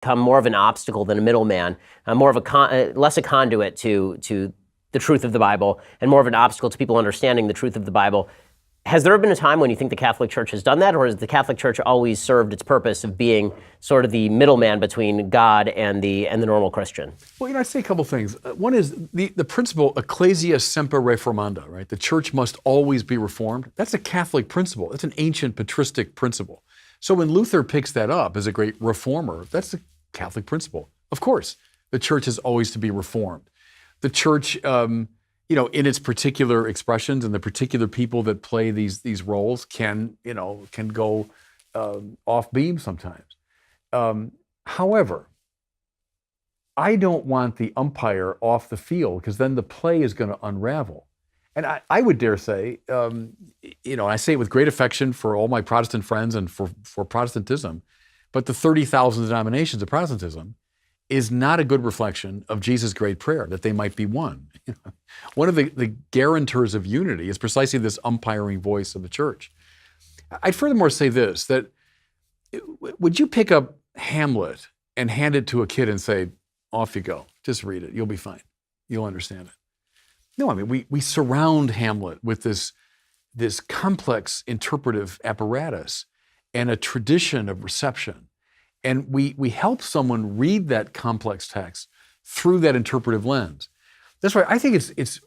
become more of an obstacle than a middleman, more of less a conduit to the truth of the Bible, and more of an obstacle to people understanding the truth of the Bible. Has there been a time when you think the Catholic Church has done that, or has the Catholic Church always served its purpose of being sort of the middleman between God and the normal Christian? Well, I'd say a couple things. One is the principle, ecclesia semper reformanda, right? The church must always be reformed. That's a Catholic principle. That's an ancient patristic principle. So when Luther picks that up as a great reformer, that's a Catholic principle. Of course, the church is always to be reformed. The church, in its particular expressions and the particular people that play these roles can go off beam sometimes. However, I don't want the umpire off the field, because then the play is going to unravel. And I would dare say, I say it with great affection for all my Protestant friends and for Protestantism, but the 30,000 denominations of Protestantism is not a good reflection of Jesus' great prayer, that they might be one. One of the guarantors of unity is precisely this umpiring voice of the church. I'd furthermore say this, that would you pick up Hamlet and hand it to a kid and say, off you go, just read it, you'll be fine, you'll understand it? No, I mean, we surround Hamlet with this complex interpretive apparatus and a tradition of reception. And we help someone read that complex text through that interpretive lens. That's why I think it's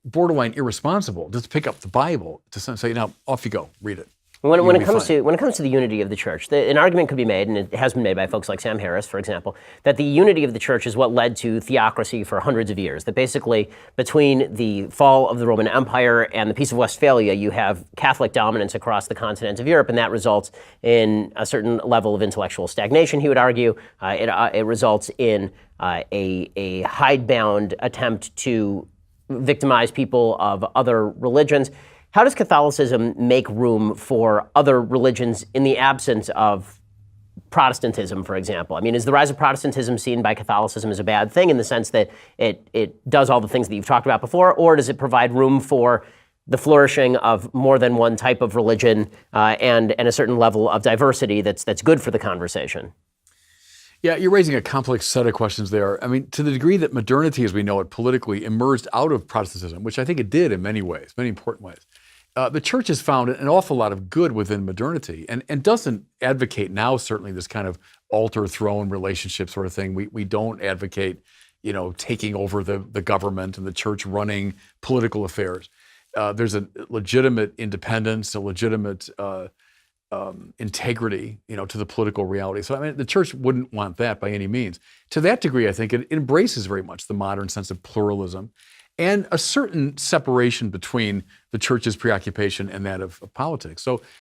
borderline irresponsible just to pick up the Bible to say, now off you go, read it. When it comes to the unity of the church, an argument could be made, and it has been made by folks like Sam Harris, for example, that the unity of the church is what led to theocracy for hundreds of years. That basically, between the fall of the Roman Empire and the Peace of Westphalia, you have Catholic dominance across the continent of Europe, and that results in a certain level of intellectual stagnation, he would argue. It results in a hidebound attempt to victimize people of other religions. How does Catholicism make room for other religions in the absence of Protestantism, for example? I mean, is the rise of Protestantism seen by Catholicism as a bad thing in the sense that it does all the things that you've talked about before, or does it provide room for the flourishing of more than one type of religion and a certain level of diversity that's good for the conversation? Yeah, you're raising a complex set of questions there. I mean, to the degree that modernity, as we know it politically, emerged out of Protestantism, which I think it did in many ways, many important ways, the church has found an awful lot of good within modernity and doesn't advocate now, certainly, this kind of altar-throne relationship sort of thing. We don't advocate, taking over the government and the church running political affairs. There's a legitimate independence, a legitimate integrity, to the political reality. So, I mean, the church wouldn't want that by any means. To that degree, I think it embraces very much the modern sense of pluralism and a certain separation between the church's preoccupation and that of politics. So